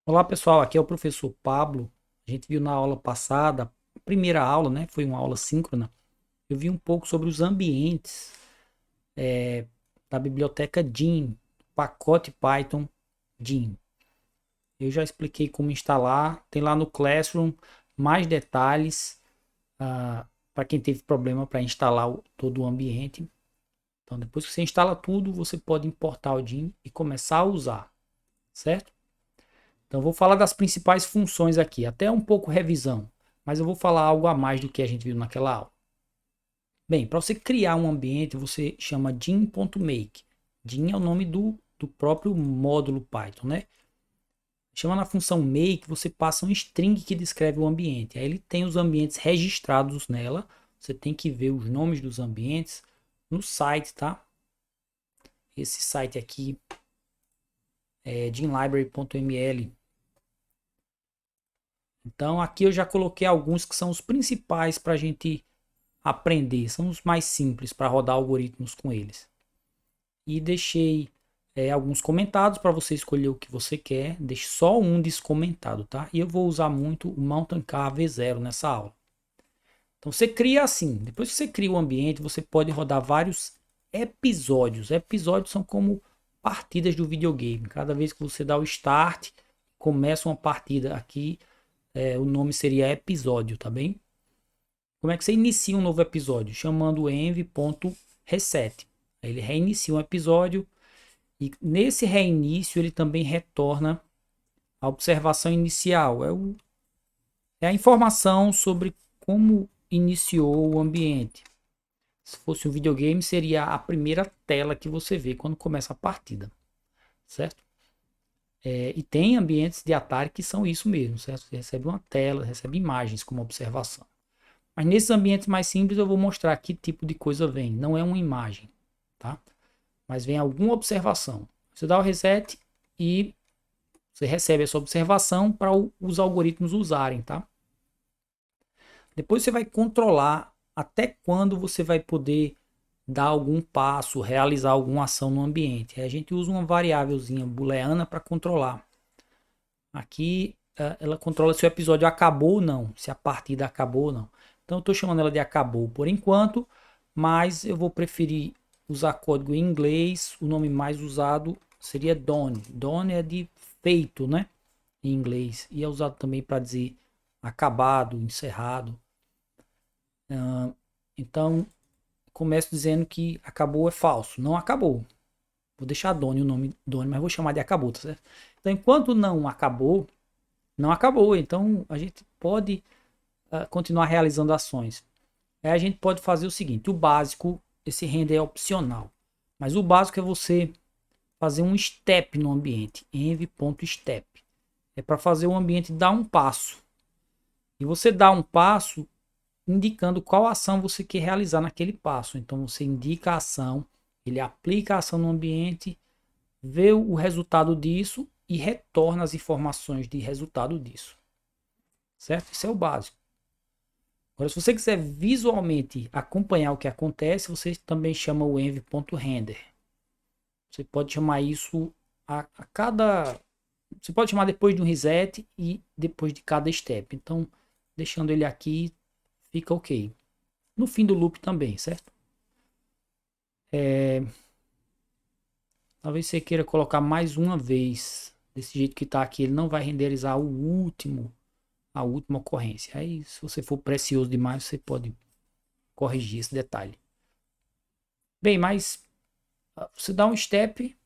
Olá pessoal, aqui é o professor Pablo. A gente viu na aula passada, a primeira aula, né? Foi uma aula síncrona. Eu vi um pouco sobre os ambientes da biblioteca Gin, pacote Python Gin. Eu já expliquei como instalar, tem lá no Classroom mais detalhes para quem teve problema para instalar todo o ambiente. Então, depois que você instala tudo, você pode importar o Gin e começar a usar, certo? Então, eu vou falar das principais funções aqui, até um pouco revisão, mas eu vou falar algo a mais do que a gente viu naquela aula. Bem, para você criar um ambiente, você chama gin.make. Gin é o nome do próprio módulo Python, né? Chamando a função make, você passa um string que descreve o ambiente. Aí ele tem os ambientes registrados nela. Você tem que ver os nomes dos ambientes no site, tá? Esse site aqui é ginlibrary.ml. Então aqui eu já coloquei alguns que são os principais para a gente aprender, são os mais simples para rodar algoritmos com eles. E deixei alguns comentados para você escolher o que você quer, deixe só um descomentado, tá? E eu vou usar muito o Mountain Car V0 nessa aula. Então você cria assim, depois que você cria o ambiente, você pode rodar vários episódios. Episódios são como partidas do videogame. Cada vez que você dá o start, começa uma partida aqui, o nome seria episódio, tá bem? Como é que você inicia um novo episódio? Chamando o env.reset. Ele reinicia um episódio e nesse reinício ele também retorna a observação inicial. É a informação sobre como iniciou o ambiente. Se fosse um videogame, seria a primeira tela que você vê quando começa a partida, certo? E tem ambientes de Atari que são isso mesmo, certo? Você recebe uma tela, recebe imagens como observação. Mas nesses ambientes mais simples eu vou mostrar que tipo de coisa vem. Não é uma imagem, tá? Mas vem alguma observação. Você dá o reset e você recebe essa observação para os algoritmos usarem, tá? Depois você vai controlar até quando você vai poder dar algum passo, realizar alguma ação no ambiente. Aí a gente usa uma variávelzinha booleana para controlar. Aqui ela controla se o episódio acabou ou não, se a partida acabou ou não. Então eu estou chamando ela de acabou por enquanto, mas eu vou preferir usar código em inglês. O nome mais usado seria done. Done é de feito, né? Em inglês. E é usado também para dizer acabado, encerrado. Então começo dizendo que acabou é falso. Não acabou. Vou deixar Done o nome Done, mas vou chamar de acabou, tá certo? Então enquanto não acabou, não acabou. Então a gente pode continuar realizando ações. Aí a gente pode fazer o seguinte: o básico, esse render é opcional, mas o básico é você fazer um step no ambiente, env.step. É para fazer o ambiente dar um passo. E você dá um passo indicando qual ação você quer realizar naquele passo. Então você indica a ação, ele aplica a ação no ambiente, vê o resultado disso e retorna as informações de resultado disso. Certo? Isso é o básico. Agora, se você quiser visualmente acompanhar o que acontece, você também chama o env.render. Você pode chamar isso a cada. Você pode chamar depois de um reset e depois de cada step. Então, deixando ele aqui, fica ok. No fim do loop também, certo? Talvez você queira colocar mais uma vez. Desse jeito que está aqui, ele não vai renderizar a última ocorrência. Aí, se você for precioso demais, você pode corrigir esse detalhe. Bem, mas você dá um step,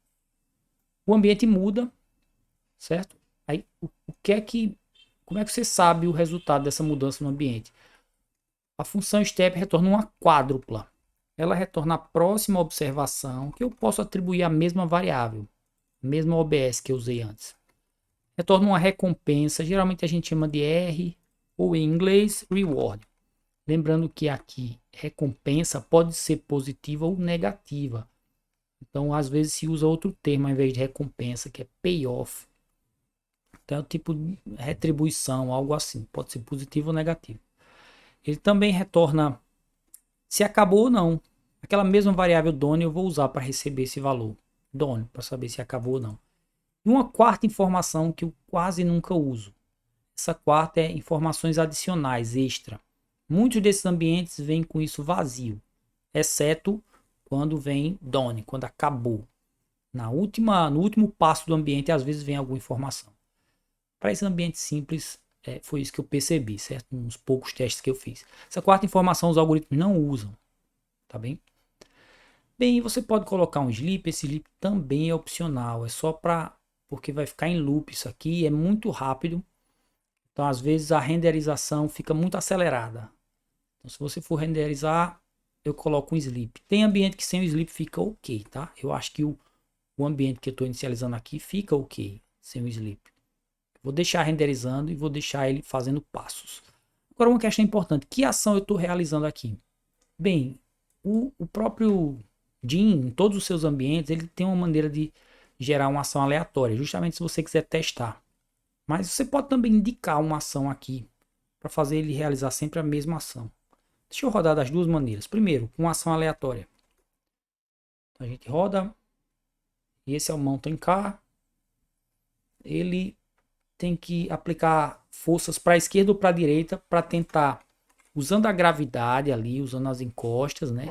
o ambiente muda, certo? Aí, o que é que, como é que você sabe o resultado dessa mudança no ambiente? A função step retorna uma quádrupla. Ela retorna a próxima observação, que eu posso atribuir à mesma variável, mesma OBS que eu usei antes. Retorna uma recompensa, geralmente a gente chama de R, ou em inglês, reward. Lembrando que aqui recompensa pode ser positiva ou negativa. Então, às vezes se usa outro termo ao invés de recompensa, que é payoff. Então, é o tipo de retribuição, algo assim. Pode ser positivo ou negativo. Ele também retorna se acabou ou não. Aquela mesma variável done eu vou usar para receber esse valor. Done, para saber se acabou ou não. E uma quarta informação que eu quase nunca uso. Essa quarta é informações adicionais, extra. Muitos desses ambientes vêm com isso vazio, exceto quando vem done, quando acabou. No último passo do ambiente, às vezes vem alguma informação. Para esse ambiente simples, foi isso que eu percebi, certo? Uns poucos testes que eu fiz. Essa quarta informação os algoritmos não usam, tá bem? Bem, você pode colocar um sleep, esse sleep também é opcional, é só porque vai ficar em loop isso aqui, é muito rápido. Então, às vezes a renderização fica muito acelerada. Então, se você for renderizar, eu coloco um sleep. Tem ambiente que sem o sleep fica ok, tá? Eu acho que o ambiente que eu estou inicializando aqui fica ok sem o sleep. Vou deixar renderizando e vou deixar ele fazendo passos. Agora, uma questão importante: que ação eu estou realizando aqui? Bem, o próprio Jim, em todos os seus ambientes, ele tem uma maneira de gerar uma ação aleatória, justamente se você quiser testar. Mas você pode também indicar uma ação aqui para fazer ele realizar sempre a mesma ação. Deixa eu rodar das duas maneiras. Primeiro, com ação aleatória. A gente roda. E esse é o mountain car. Ele tem que aplicar forças para a esquerda ou para a direita para tentar, usando a gravidade ali, usando as encostas, né?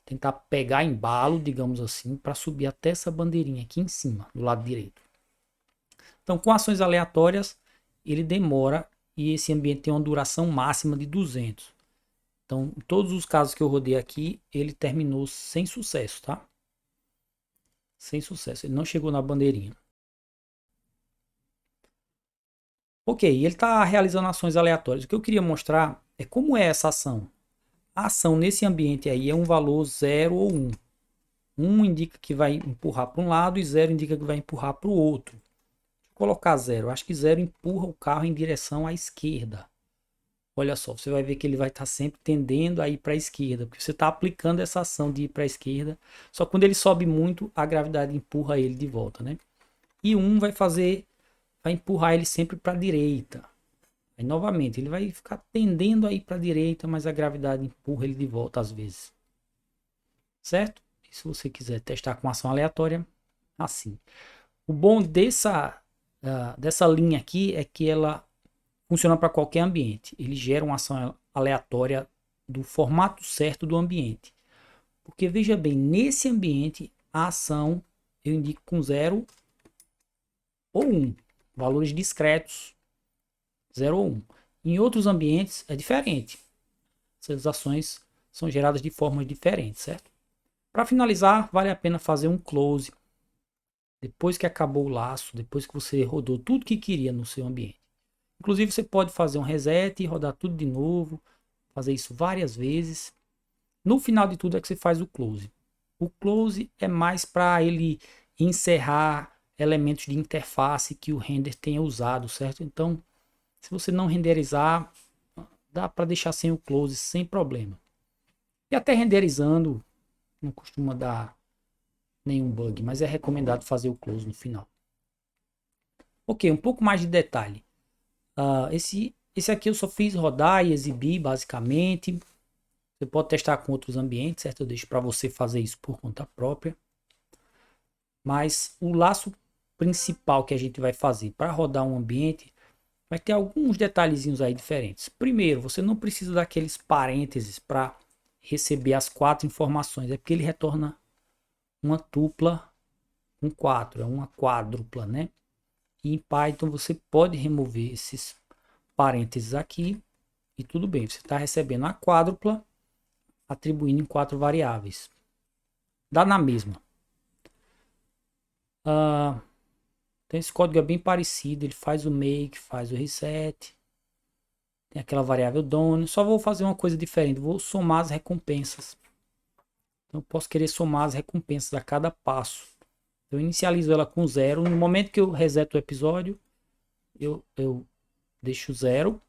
Tentar pegar embalo, digamos assim, para subir até essa bandeirinha aqui em cima, do lado direito. Então, com ações aleatórias, ele demora e esse ambiente tem uma duração máxima de 200. Então, em todos os casos que eu rodei aqui, ele terminou sem sucesso, tá? Sem sucesso, ele não chegou na bandeirinha. Ok, ele está realizando ações aleatórias. O que eu queria mostrar é como é essa ação. A ação nesse ambiente aí é um valor 0 ou 1. 1 indica que vai empurrar para um lado e 0 indica que vai empurrar para o outro. Vou colocar 0. Acho que 0 empurra o carro em direção à esquerda. Olha só, você vai ver que ele vai estar sempre tendendo a ir para a esquerda, porque você está aplicando essa ação de ir para a esquerda. Só que quando ele sobe muito, a gravidade empurra ele de volta, né? E 1 vai empurrar ele sempre para a direita. Aí, novamente, ele vai ficar tendendo a ir para a direita, mas a gravidade empurra ele de volta às vezes. Certo? E se você quiser testar com ação aleatória, assim. O bom dessa linha aqui é que ela funciona para qualquer ambiente. Ele gera uma ação aleatória do formato certo do ambiente. Porque veja bem, nesse ambiente, a ação eu indico com 0 ou 1. Valores discretos, 0 ou 1. Em outros ambientes é diferente. Essas ações são geradas de formas diferentes, certo? Para finalizar, vale a pena fazer um close. Depois que acabou o laço, depois que você rodou tudo que queria no seu ambiente. Inclusive, você pode fazer um reset e rodar tudo de novo. Fazer isso várias vezes. No final de tudo é que você faz o close. O close é mais para ele encerrar elementos de interface que o render tenha usado, certo? Então, se você não renderizar, dá para deixar sem o close sem problema. E até renderizando, não costuma dar nenhum bug, mas é recomendado fazer o close no final. Ok, um pouco mais de detalhe. Esse aqui eu só fiz rodar e exibir basicamente. Você pode testar com outros ambientes, certo? Eu deixo para você fazer isso por conta própria. Mas o laço principal que a gente vai fazer para rodar um ambiente vai ter alguns detalhezinhos aí diferentes. Primeiro, você não precisa daqueles parênteses para receber as 4 informações. É porque ele retorna uma tupla com 4. É uma quádrupla, né? E em Python você pode remover esses parênteses aqui e tudo bem. Você está recebendo a quádrupla atribuindo em 4 variáveis. Dá na mesma. Então esse código é bem parecido. Ele faz o make, faz o reset. Tem aquela variável done. Só vou fazer uma coisa diferente. Vou somar as recompensas. Então eu posso querer somar as recompensas a cada passo. Eu inicializo ela com 0. No momento que eu reseto o episódio, eu deixo 0.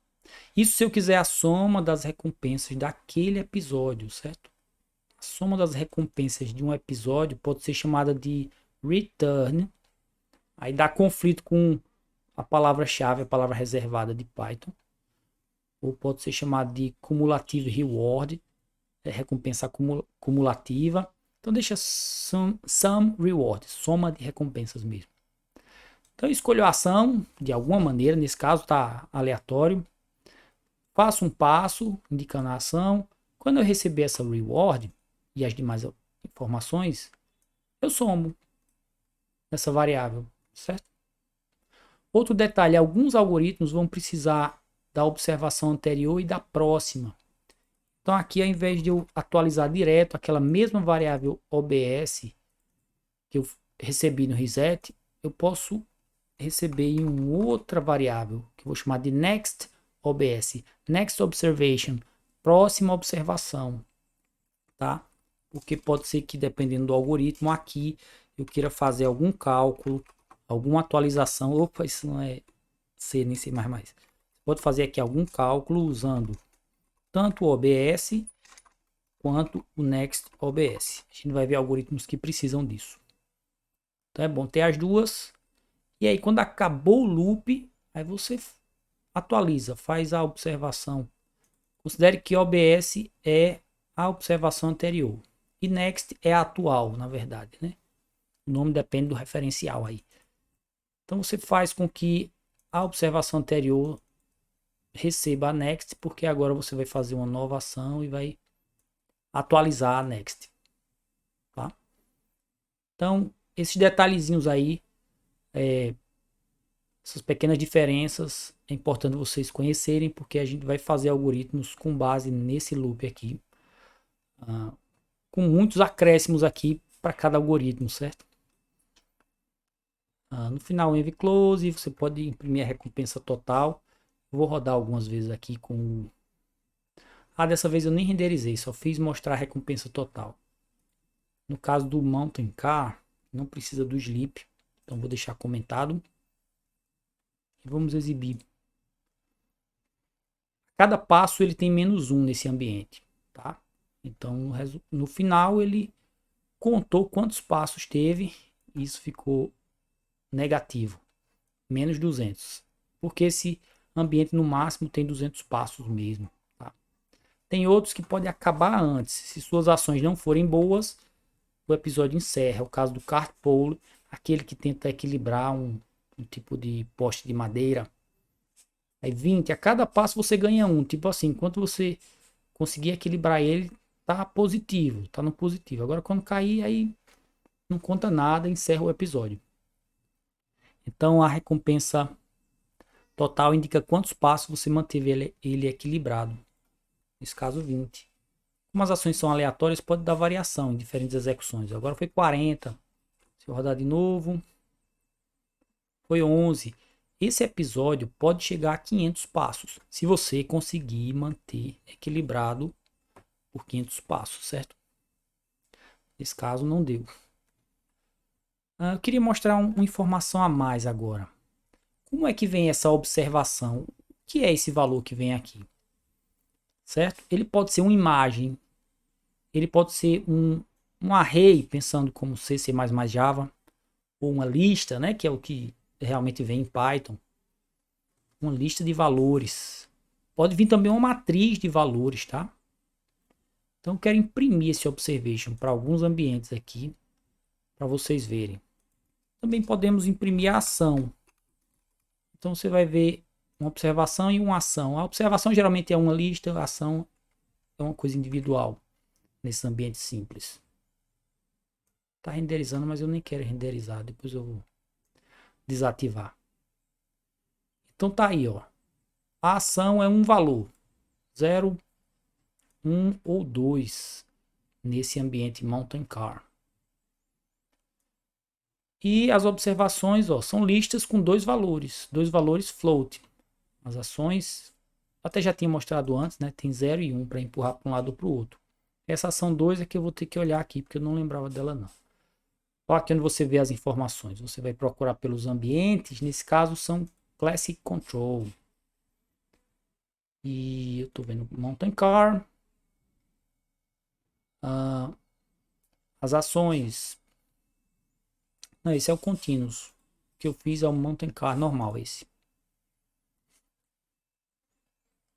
Isso se eu quiser a soma das recompensas daquele episódio, certo? A soma das recompensas de um episódio pode ser chamada de return. Aí dá conflito com a palavra-chave, a palavra reservada de Python. Ou pode ser chamado de cumulative reward, recompensa cumulativa. Então deixa sum reward, soma de recompensas mesmo. Então eu escolho a ação de alguma maneira, nesse caso está aleatório. Faço um passo indicando a ação. Quando eu receber essa reward e as demais informações, eu somo essa variável, certo? Outro detalhe, alguns algoritmos vão precisar da observação anterior e da próxima. Então aqui, ao invés de eu atualizar direto aquela mesma variável OBS que eu recebi no reset, eu posso receber em uma outra variável, que eu vou chamar de next OBS, next observation, próxima observação, tá? Porque pode ser que, dependendo do algoritmo, aqui eu queira fazer algum cálculo, alguma atualização. Opa, isso não é C, nem C++. Pode fazer aqui algum cálculo usando tanto o OBS quanto o Next OBS. A gente vai ver algoritmos que precisam disso. Então é bom ter as duas. E aí, quando acabou o loop, aí você atualiza, faz a observação. Considere que OBS é a observação anterior. E Next é a atual, na verdade, né? O nome depende do referencial aí. Então você faz com que a observação anterior receba a Next, porque agora você vai fazer uma nova ação e vai atualizar a Next. Tá? Então, esses detalhezinhos aí, essas pequenas diferenças, é importante vocês conhecerem, porque a gente vai fazer algoritmos com base nesse loop aqui, com muitos acréscimos aqui para cada algoritmo, certo? No final, env close, você pode imprimir a recompensa total. Vou rodar algumas vezes aqui com... dessa vez eu nem renderizei, só fiz mostrar a recompensa total. No caso do Mountain Car, não precisa do sleep, então vou deixar comentado. E vamos exibir. Cada passo ele tem -1 nesse ambiente, tá? Então no final ele contou quantos passos teve, e isso ficou negativo, -200. Porque esse ambiente no máximo tem 200 passos mesmo. Tá? Tem outros que podem acabar antes. Se suas ações não forem boas, o episódio encerra. É o caso do Cart Pole, aquele que tenta equilibrar um tipo de poste de madeira. Aí 20, a cada passo você ganha um. Tipo assim, enquanto você conseguir equilibrar ele, tá positivo, tá no positivo. Agora quando cair, aí não conta nada, encerra o episódio. Então a recompensa total indica quantos passos você manteve ele equilibrado. Nesse caso 20. Como as ações são aleatórias, pode dar variação em diferentes execuções. Agora foi 40. Se eu rodar de novo, foi 11. Esse episódio pode chegar a 500 passos, se você conseguir manter equilibrado por 500 passos, certo? Nesse caso não deu. Eu queria mostrar uma informação a mais agora. Como é que vem essa observação? O que é esse valor que vem aqui? Certo? Ele pode ser uma imagem, ele pode ser um array, pensando como C, C++, Java, ou uma lista, né, que é o que realmente vem em Python. Uma lista de valores. Pode vir também uma matriz de valores, tá? Então eu quero imprimir esse observation para alguns ambientes aqui, para vocês verem. Também podemos imprimir a ação. Então você vai ver uma observação e uma ação. A observação geralmente é uma lista, a ação é uma coisa individual nesse ambiente simples. Tá renderizando, mas eu nem quero renderizar. Depois eu vou desativar. Então tá aí, ó. A ação é um valor. 0, 1 ou 2 nesse ambiente Mountain Car. E as observações, ó, são listas com dois valores float. As ações, até já tinha mostrado antes, né? Tem 0 e 1 para empurrar para um lado ou para o outro. Essa ação 2 é que eu vou ter que olhar aqui, porque eu não lembrava dela não. Ó, aqui onde você vê as informações, você vai procurar pelos ambientes, nesse caso são Classic Control. E eu estou vendo Mountain Car. As ações. Não, esse é o Continuous. O que eu fiz é o Mountain Car normal, esse.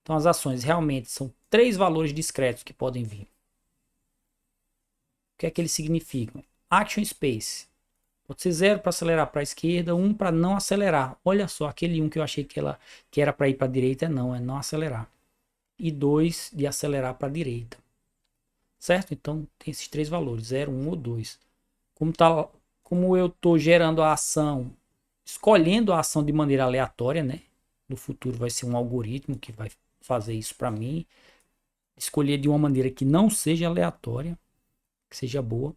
Então as ações realmente são 3 valores discretos que podem vir. O que é que eles significam? Action Space. Pode ser 0 para acelerar para a esquerda, 1 para não acelerar. Olha só, aquele 1 que eu achei que era para ir para a direita, é não acelerar. E 2 de acelerar para a direita. Certo? Então tem esses três valores, 0, 1 ou 2. Como eu estou gerando a ação, escolhendo a ação de maneira aleatória, né? No futuro vai ser um algoritmo que vai fazer isso para mim. Escolher de uma maneira que não seja aleatória, que seja boa.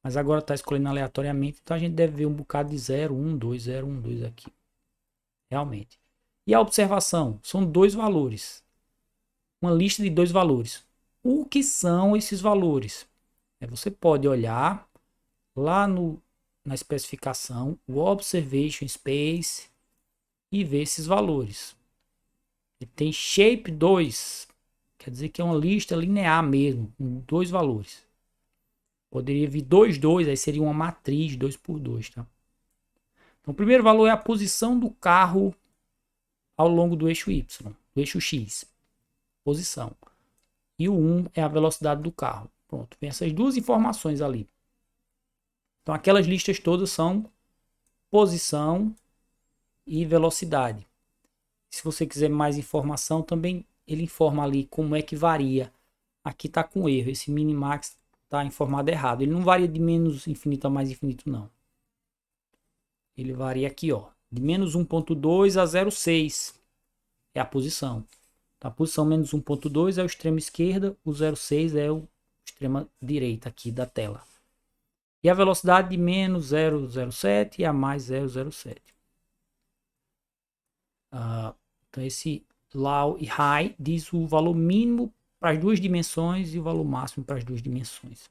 Mas agora está escolhendo aleatoriamente, então a gente deve ver um bocado de 0, 1, 2, 0, 1, 2 aqui. Realmente. E a observação? São dois valores. Uma lista de dois valores. O que são esses valores? Você pode olhar lá na especificação, o Observation Space, e ver esses valores. E tem Shape 2, quer dizer que é uma lista linear mesmo, com dois valores. Poderia vir 2, 2, aí seria uma matriz 2 por 2, tá? Então, o primeiro valor é a posição do carro ao longo do eixo Y, do eixo X. Posição. E o 1 é a velocidade do carro. Pronto, tem essas duas informações ali. Então, aquelas listas todas são posição e velocidade. Se você quiser mais informação, também ele informa ali como é que varia. Aqui está com erro, esse minimax está informado errado. Ele não varia de menos infinito a mais infinito, não. Ele varia aqui, ó, de menos 1.2 a 0,6 é a posição. A posição menos 1.2 é o extremo esquerda, o 0,6 é o extrema direita aqui da tela. E a velocidade de menos 0,07 e a mais 0,07. Então esse low e high diz o valor mínimo para as duas dimensões e o valor máximo para as duas dimensões.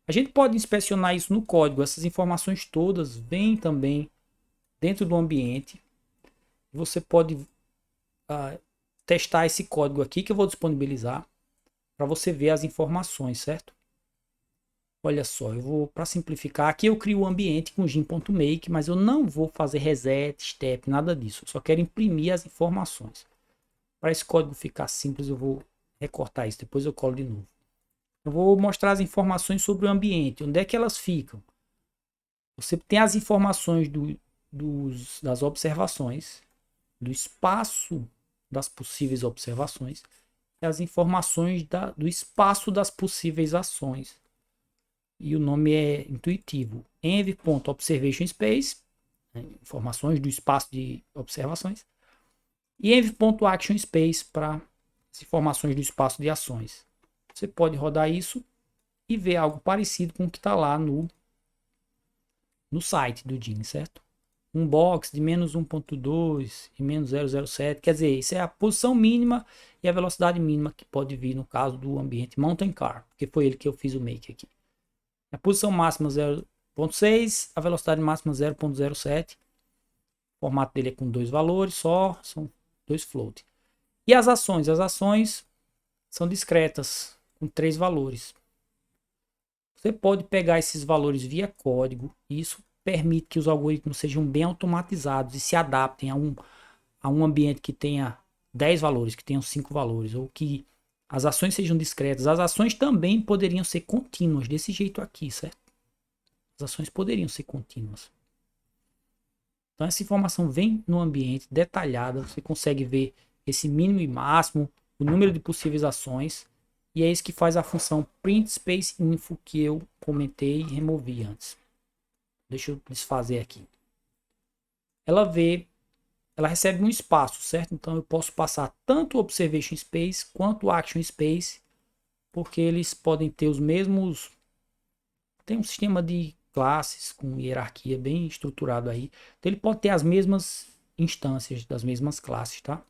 A gente pode inspecionar isso no código. Essas informações todas vêm também dentro do ambiente. Você pode testar esse código aqui que eu vou disponibilizar para você ver as informações, certo? Olha só, eu vou, para simplificar, aqui eu crio o ambiente com gin.make, mas eu não vou fazer reset, step, nada disso. Eu só quero imprimir as informações. Para esse código ficar simples, eu vou recortar isso, depois eu colo de novo. Eu vou mostrar as informações sobre o ambiente, onde é que elas ficam. Você tem as informações das observações, do espaço das possíveis observações, e as informações do espaço das possíveis ações. E o nome é intuitivo. env.observation_space, né, informações do espaço de observações, e env.action_space para as informações do espaço de ações. Você pode rodar isso e ver algo parecido com o que está lá no site do Gin, certo? Um box de menos 1.2 e menos 0,07, quer dizer, isso é a posição mínima e a velocidade mínima que pode vir no caso do ambiente Mountain Car, porque foi ele que eu fiz o make aqui. A posição máxima 0.6, a velocidade máxima 0.07. O formato dele é com dois valores só, são dois float. E as ações? As ações são discretas, com três valores. Você pode pegar esses valores via código, e isso permite que os algoritmos sejam bem automatizados e se adaptem a um ambiente que tenha 10 valores, que tenha 5 valores, ou que as ações sejam discretas. As ações também poderiam ser contínuas, desse jeito aqui, certo? As ações poderiam ser contínuas. Então essa informação vem no ambiente detalhada, você consegue ver esse mínimo e máximo, o número de possíveis ações, e é isso que faz a função print_space_info que eu comentei e removi antes. Deixa eu desfazer aqui. Ela recebe um espaço, certo? Então eu posso passar tanto o observation space quanto o action space, porque eles podem ter os mesmos. Tem um sistema de classes com hierarquia bem estruturado aí. Então ele pode ter as mesmas instâncias das mesmas classes, tá?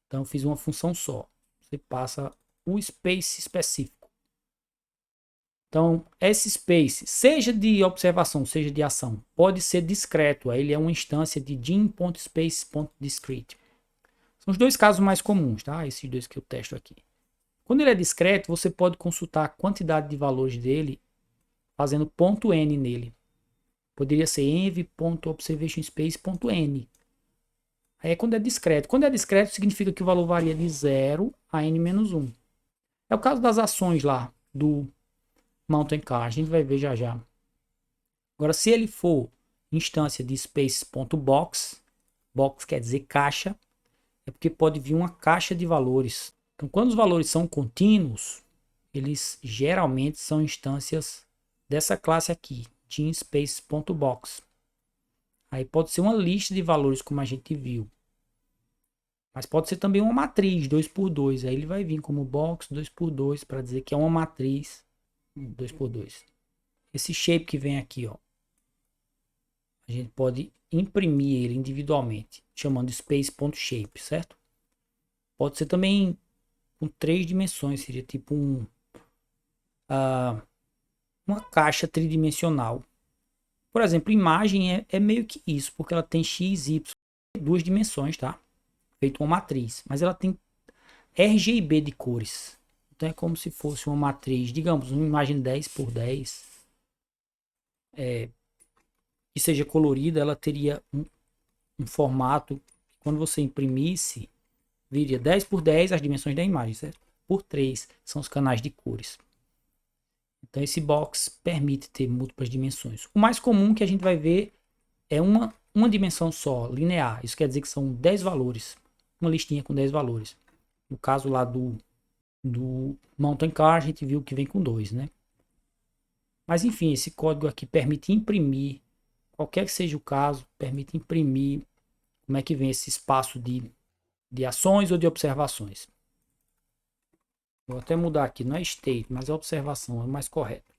Então eu fiz uma função só. Você passa o space específico. Então, esse space, seja de observação, seja de ação, pode ser discreto. Aí ele é uma instância de gin.space.discrete. São os dois casos mais comuns, tá? Esses dois que eu testo aqui. Quando ele é discreto, você pode consultar a quantidade de valores dele fazendo ponto .n nele. Poderia ser env.observationspace.n. Aí é quando é discreto. Quando é discreto, significa que o valor varia de 0 a n-1. É o caso das ações lá do Mountain Car, a gente vai ver já já. Agora, se ele for instância de space.box, box quer dizer caixa, é porque pode vir uma caixa de valores. Então, quando os valores são contínuos, eles geralmente são instâncias dessa classe aqui, teamSpace.box. Aí pode ser uma lista de valores, como a gente viu. Mas pode ser também uma matriz 2x2. Aí ele vai vir como box 2x2 para dizer que é uma matriz 2x2. Esse shape que vem aqui, ó, a gente pode imprimir ele individualmente, chamando space.shape, certo? Pode ser também com 3 dimensões, seria tipo uma caixa tridimensional. Por exemplo, imagem é meio que isso, porque ela tem x, y, 2 dimensões, tá? Feito uma matriz, mas ela tem RGB de cores. Então é como se fosse uma matriz, digamos, uma imagem 10x10, que seja colorida, ela teria um formato, quando você imprimisse, viria 10x10 as dimensões da imagem, certo? Por 3 são os canais de cores. Então esse box permite ter múltiplas dimensões. O mais comum que a gente vai ver é uma dimensão só, linear. Isso quer dizer que são 10 valores. Uma listinha com 10 valores. No caso lá do Mountain Car, a gente viu que vem com 2, né? Mas enfim, esse código aqui permite imprimir, qualquer que seja o caso, permite imprimir como é que vem esse espaço de ações ou de observações. Vou até mudar aqui, não é state, mas é observação, é o mais correto.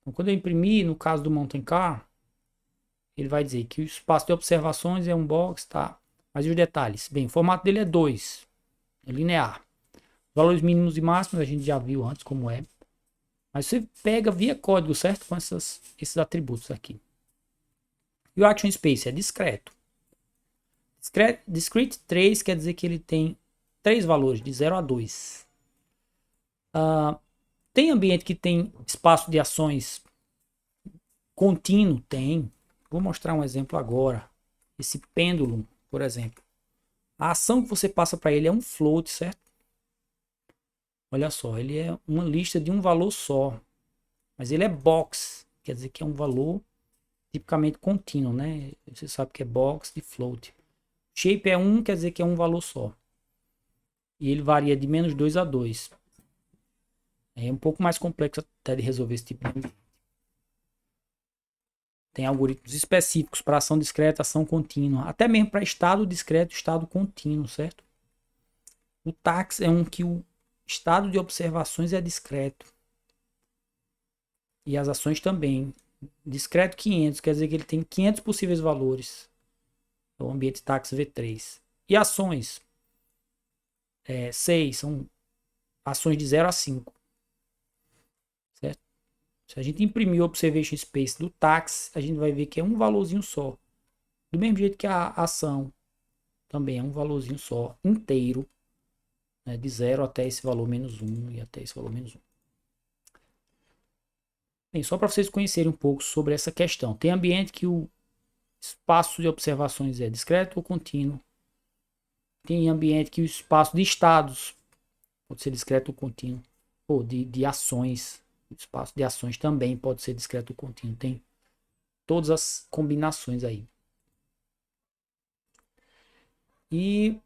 Então, quando eu imprimir, no caso do Mountain Car, ele vai dizer que o espaço de observações é um box, tá? Mas e os detalhes? Bem, o formato dele é 2, é linear. Valores mínimos e máximos a gente já viu antes como é. Mas você pega via código, certo? Com esses atributos aqui. E o Action Space é discreto. Discrete 3 quer dizer que ele tem 3 valores, de 0 a 2. Tem ambiente que tem espaço de ações contínuo? Tem. Vou mostrar um exemplo agora. Esse pêndulo, por exemplo. A ação que você passa para ele é um float, certo? Olha só, ele é uma lista de um valor só. Mas ele é box, quer dizer que é um valor tipicamente contínuo, né? Você sabe que é box de float. Shape é 1, quer dizer que é um valor só. E ele varia de menos 2 a 2. É um pouco mais complexo até de resolver esse tipo de ambiente. Tem algoritmos específicos para ação discreta, ação contínua. Até mesmo para estado discreto e estado contínuo, certo? O tax é um que o estado de observações é discreto. E as ações também. Discreto 500, quer dizer que ele tem 500 possíveis valores. É o ambiente tax V3. E ações? 6 são ações de 0 a 5. Certo? Se a gente imprimir o Observation Space do tax, a gente vai ver que é um valorzinho só. Do mesmo jeito que a ação também é um valorzinho só, inteiro. Né, de 0 até esse valor menos 1 e até esse valor menos 1. Bem, só para vocês conhecerem um pouco sobre essa questão. Tem ambiente que o espaço de observações é discreto ou contínuo. Tem ambiente que o espaço de estados pode ser discreto ou contínuo. Ou de ações. O espaço de ações também pode ser discreto ou contínuo. Tem todas as combinações aí. E,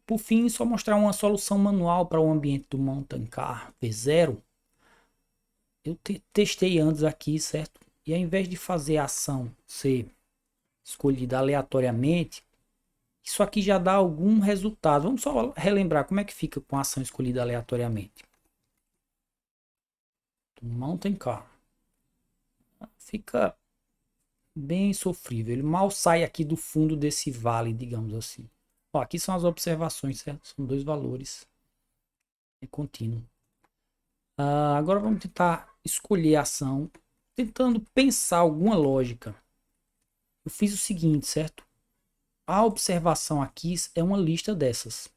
por fim, só mostrar uma solução manual para o ambiente do Mountain Car V0. Eu testei antes aqui, certo? E ao invés de fazer a ação ser escolhida aleatoriamente, isso aqui já dá algum resultado. Vamos só relembrar como é que fica com a ação escolhida aleatoriamente. Mountain Car. Fica bem sofrível. Ele mal sai aqui do fundo desse vale, digamos assim. Ó, aqui são as observações, certo? São 2 valores. É contínuo. Agora vamos tentar escolher a ação, tentando pensar alguma lógica. Eu fiz o seguinte, certo? A observação aqui é uma lista dessas.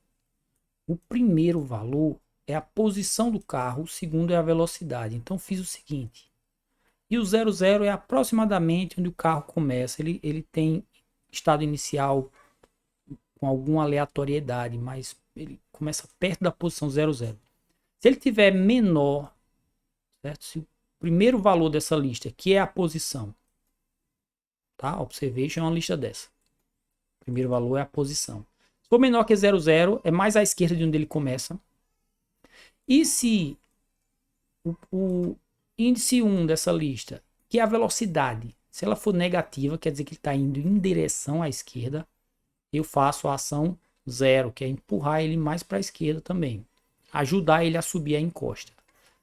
O primeiro valor é a posição do carro, o segundo é a velocidade. Então fiz o seguinte. E o 00 é aproximadamente onde o carro começa. Ele tem estado inicial com alguma aleatoriedade, mas ele começa perto da posição 00. Se ele tiver menor, certo? Se o primeiro valor dessa lista, que é a posição, tá? Observation é uma lista dessa. O primeiro valor é a posição. Se for menor que 0,0, é mais à esquerda de onde ele começa. E se o índice 1 dessa lista, que é a velocidade, se ela for negativa, quer dizer que ele está indo em direção à esquerda, eu faço a ação 0, que é empurrar ele mais para a esquerda também. Ajudar ele a subir a encosta.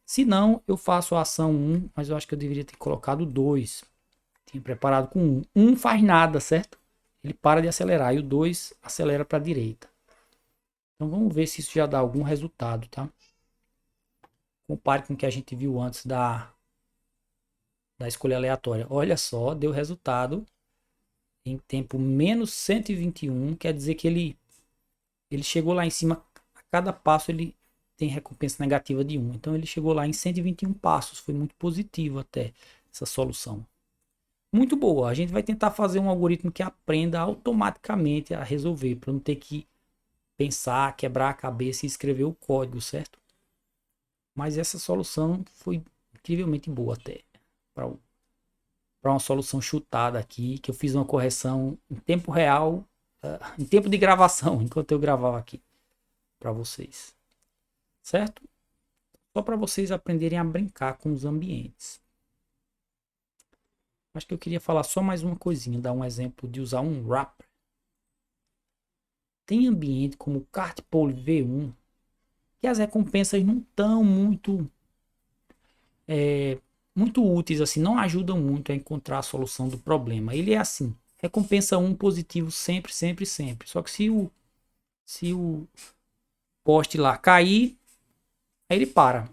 Se não, eu faço a ação 1, mas eu acho que eu deveria ter colocado 2. Tinha preparado com 1. 1 faz nada, certo? Ele para de acelerar e o 2 acelera para a direita. Então vamos ver se isso já dá algum resultado, tá? Compare com o que a gente viu antes da escolha aleatória. Olha só, deu resultado em tempo menos 121, quer dizer que ele chegou lá em cima, a cada passo ele tem recompensa negativa de 1. Então ele chegou lá em 121 passos, foi muito positivo até essa solução. Muito boa, a gente vai tentar fazer um algoritmo que aprenda automaticamente a resolver, para não ter que pensar, quebrar a cabeça e escrever o código, certo? Mas essa solução foi incrivelmente boa até, para uma solução chutada aqui, que eu fiz uma correção em tempo real, em tempo de gravação, enquanto eu gravava aqui para vocês, certo? Só para vocês aprenderem a brincar com os ambientes. Acho que eu queria falar só mais uma coisinha, dar um exemplo de usar um wrapper. Tem ambiente como o Cartpole V1, que as recompensas não estão muito úteis, assim, não ajudam muito a encontrar a solução do problema. Ele é assim, recompensa 1 positivo sempre, sempre, sempre. Só que se o poste lá cair, aí ele para.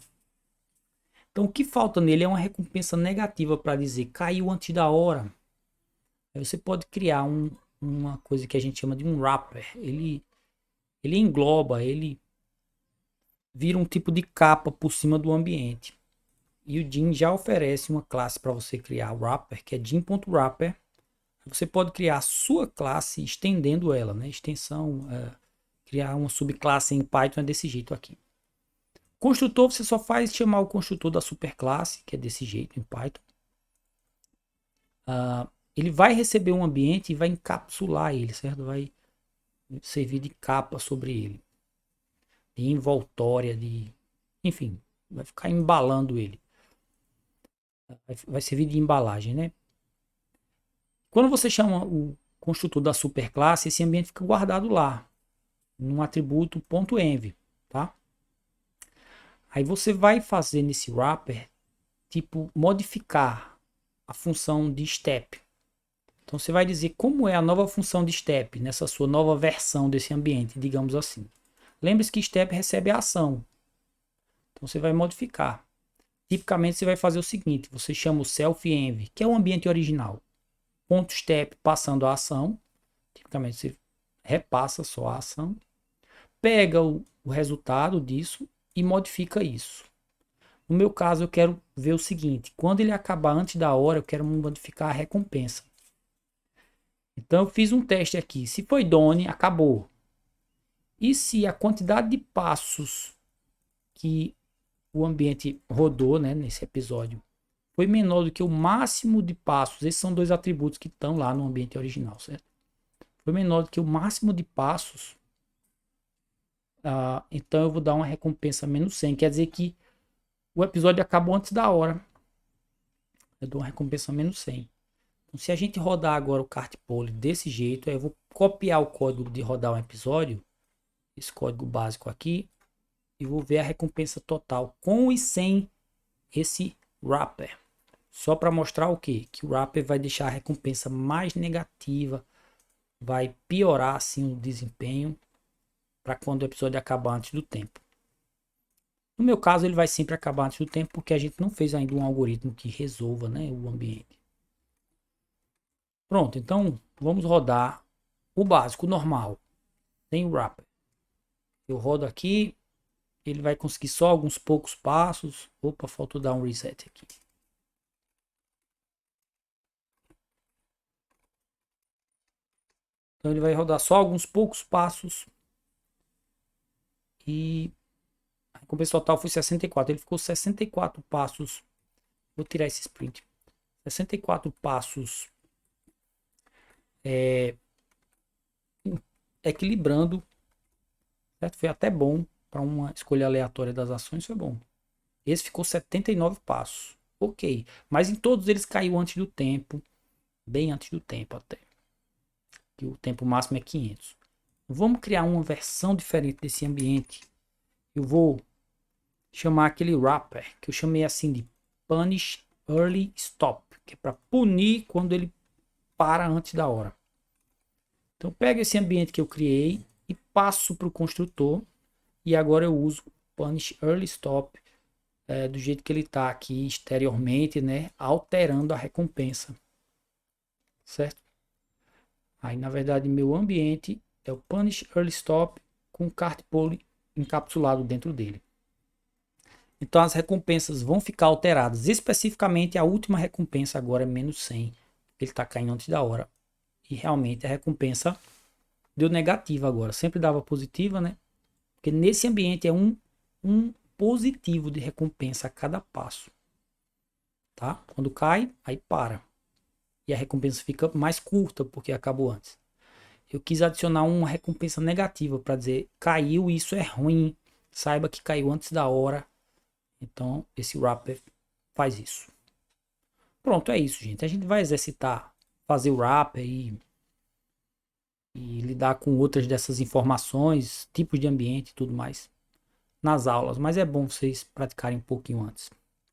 Então o que falta nele é uma recompensa negativa para dizer caiu antes da hora. Aí você pode criar uma coisa que a gente chama de um wrapper. Ele engloba, ele vira um tipo de capa por cima do ambiente. E o Jim já oferece uma classe para você criar wrapper, que é Jim.wrapper. Você pode criar a sua classe estendendo ela, né? Extensão, criar uma subclasse em Python é desse jeito aqui. Construtor, você só faz chamar o construtor da superclasse, que é desse jeito em Python. Ele vai receber um ambiente e vai encapsular ele, certo? Vai servir de capa sobre ele. De envoltória, enfim, vai ficar embalando ele. Vai servir de embalagem, né? Quando você chama o construtor da superclasse, esse ambiente fica guardado lá, num atributo .env, tá? Aí você vai fazer nesse wrapper, tipo, modificar a função de step. Então você vai dizer como é a nova função de step nessa sua nova versão desse ambiente, digamos assim. Lembre-se que step recebe a ação. Então você vai modificar. Tipicamente você vai fazer o seguinte, você chama o self-env, que é o ambiente original. Ponto step passando a ação. Tipicamente você repassa só a ação. Pega o resultado disso e modifica isso. No meu caso, eu quero ver o seguinte: quando ele acabar antes da hora, eu quero modificar a recompensa. Então, eu fiz um teste aqui. Se foi done, acabou. E se a quantidade de passos que o ambiente rodou, né, nesse episódio foi menor do que o máximo de passos, esses são dois atributos que estão lá no ambiente original, certo? Foi menor do que o máximo de passos, então eu vou dar uma recompensa menos 100. Quer dizer que o episódio acabou antes da hora. Eu dou uma recompensa menos 100. Então, se a gente rodar agora o Cartpole desse jeito, eu vou copiar o código de rodar um episódio, esse código básico aqui, e vou ver a recompensa total com e sem esse wrapper. Só para mostrar o quê? Que o wrapper vai deixar a recompensa mais negativa, vai piorar assim o desempenho para quando o episódio acabar antes do tempo. No meu caso, ele vai sempre acabar antes do tempo, porque a gente não fez ainda um algoritmo que resolva, né, o ambiente. Pronto, então vamos rodar o básico, o normal, sem o wrapper. Eu rodo aqui, ele vai conseguir só alguns poucos passos. Opa, faltou dar um reset aqui. Então ele vai rodar só alguns poucos passos. E a recompensa total foi 64. Ele ficou 64 passos. Vou tirar esse sprint. 64 passos equilibrando, certo? Foi até bom para uma escolha aleatória das ações, foi bom. Esse ficou 79 passos. Ok, mas em todos eles caiu antes do tempo, bem antes do tempo até. Que o tempo máximo é 500. Vamos criar uma versão diferente desse ambiente. Eu vou chamar aquele wrapper, que eu chamei assim de Punish Early Stop, que é para punir quando ele para antes da hora. Então eu pego esse ambiente que eu criei e passo para o construtor, e agora eu uso Punish Early Stop do jeito que ele está aqui exteriormente, né, alterando a recompensa, certo? Aí na verdade meu ambiente é o Punish Early Stop com o Cart Poly encapsulado dentro dele. Então as recompensas vão ficar alteradas. Especificamente a última recompensa agora é menos 100. Ele está caindo antes da hora. E realmente a recompensa deu negativa agora. Sempre dava positiva, né? Porque nesse ambiente é um positivo de recompensa a cada passo. Tá? Quando cai, aí para. E a recompensa fica mais curta porque acabou antes. Eu quis adicionar uma recompensa negativa para dizer caiu, isso é ruim. Saiba que caiu antes da hora. Então esse wrapper faz isso. Pronto, é isso, gente. A gente vai exercitar, fazer o wrapper e lidar com outras dessas informações, tipos de ambiente e tudo mais nas aulas. Mas é bom vocês praticarem um pouquinho antes.